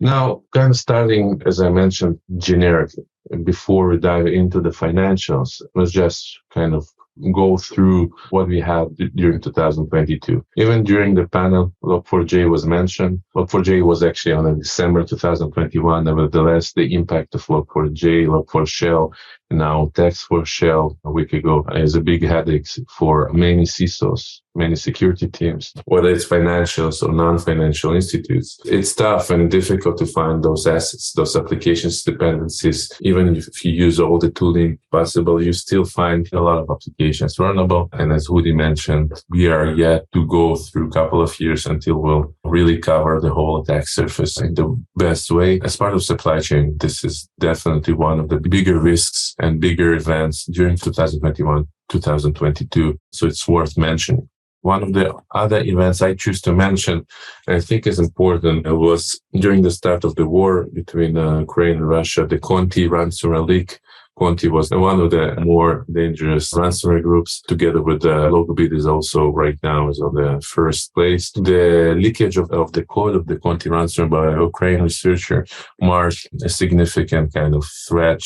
Now, kind of starting, as I mentioned, generically, and before we dive into the financials, let's just kind of go through what we had during 2022. Even during the panel, Log4j was mentioned. Log4j was actually on in December 2021. Nevertheless, the impact of Log4j, Log4Shell, and now Tax4Shell a week ago is a big headache for many CISOs, many security teams, whether it's financials or non-financial institutes. It's tough and difficult to find those assets, those applications dependencies. Even if you use all the tooling possible, you still find a lot of applications vulnerable. And as Woody mentioned, we are yet to go through a couple of years until we'll really cover the whole attack surface in the best way. As part of supply chain, this is definitely one of the bigger risks and bigger events during 2021, 2022. So it's worth mentioning. One of the other events I choose to mention, I think is important, was during the start of the war between Ukraine and Russia, the Conti ransomware leak. Conti was one of the more dangerous ransomware groups, together with Logobit is also right now is on the first place. The leakage of the code of the Conti ransomware by a Ukrainian researcher marked a significant kind of threat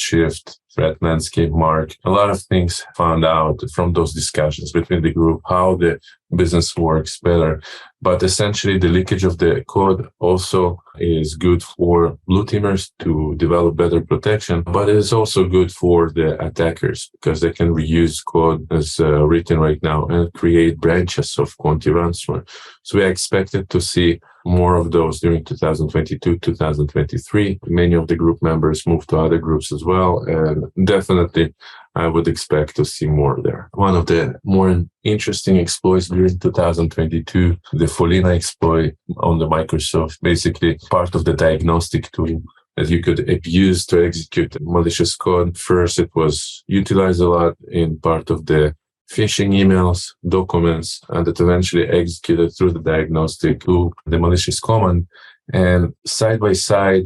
landscape mark. A lot of things found out from those discussions between the group, how the business works better. But essentially, the leakage of the code also is good for blue teamers to develop better protection, but it is also good for the attackers because they can reuse code as written right now and create branches of Conti ransomware. So we are expected to see more of those during 2022, 2023. Many of the group members moved to other groups as well. And definitely, I would expect to see more there. One of the more interesting exploits during 2022, the Folina exploit on the Microsoft, basically part of the diagnostic tool that you could use to execute malicious code. First, it was utilized a lot in part of the phishing emails, documents, and that eventually executed through the diagnostic tool, the malicious command. And side by side,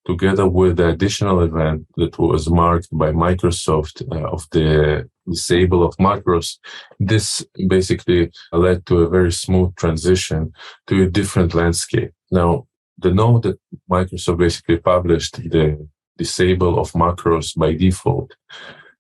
together with the additional event that was marked by Microsoft of the disable of macros, this basically led to a very smooth transition to a different landscape. Now, the node that Microsoft basically published, the disable of macros by default,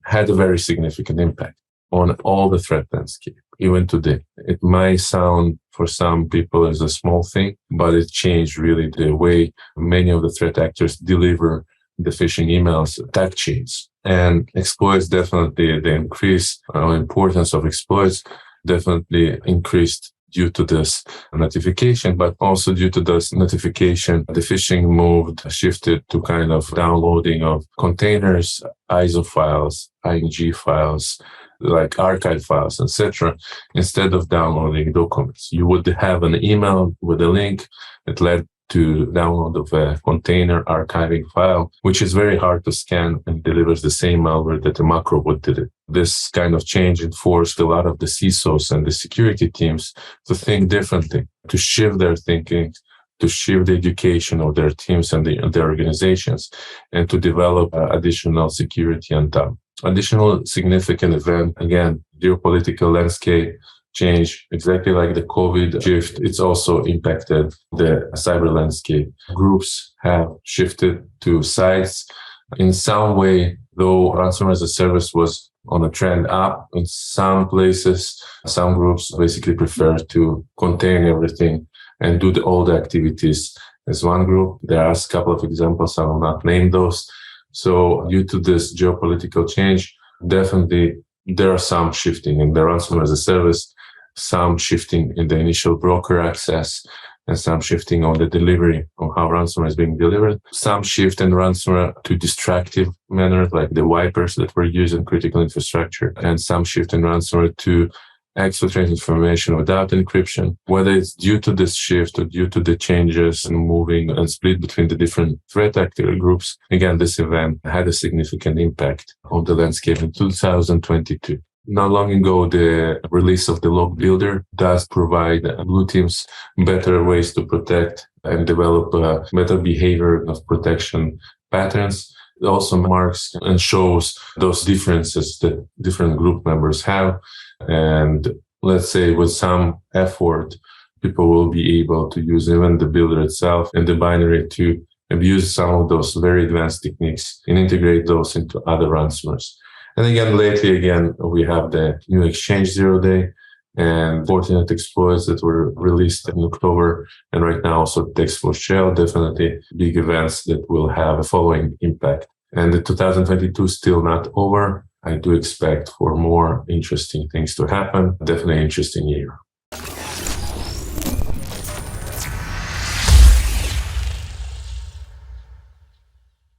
had a very significant impact on all the threat landscape, even today. It might sound for some people as a small thing, but it changed really the way many of the threat actors deliver the phishing emails, attack chains. And exploits definitely, the increased importance of exploits definitely increased due to this notification, but also due to this notification, the phishing shifted to kind of downloading of containers, ISO files, ING files, like archive files, etc., instead of downloading documents. You would have an email with a link that led to download of a container archiving file, which is very hard to scan and delivers the same malware that a macro would deliver. This kind of change enforced a lot of the CISOs and the security teams to think differently, to shift their thinking, to shift the education of their teams and their organizations, and to develop additional security on top. Additional significant event, again, geopolitical landscape change, exactly like the COVID shift. It's also impacted the cyber landscape. Groups have shifted to sites in some way, though ransomware as a service was on a trend up in some places. Some groups basically prefer to contain everything and do all the activities as one group. There are a couple of examples. I will not name those. So due to this geopolitical change, definitely there are some shifting in the ransomware as a service, some shifting in the initial broker access, and some shifting on the delivery of how ransomware is being delivered. Some shift in ransomware to destructive manner, like the wipers that were used in critical infrastructure, and some shift in ransomware to exfiltrate information without encryption. Whether it's due to this shift or due to the changes and moving and split between the different threat actor groups, again, this event had a significant impact on the landscape in 2022. Not long ago, the release of the log builder does provide blue teams better ways to protect and develop better behavior of protection patterns. It also marks and shows those differences that different group members have. And let's say with some effort, people will be able to use even the builder itself and the binary to abuse some of those very advanced techniques and integrate those into other ransomwares. And again, lately, we have the new Exchange Zero Day and Fortinet exploits that were released in October. And right now, also Text-Force Shell, definitely big events that will have a following impact. And the 2022 is still not over. I do expect for more interesting things to happen. Definitely an interesting year.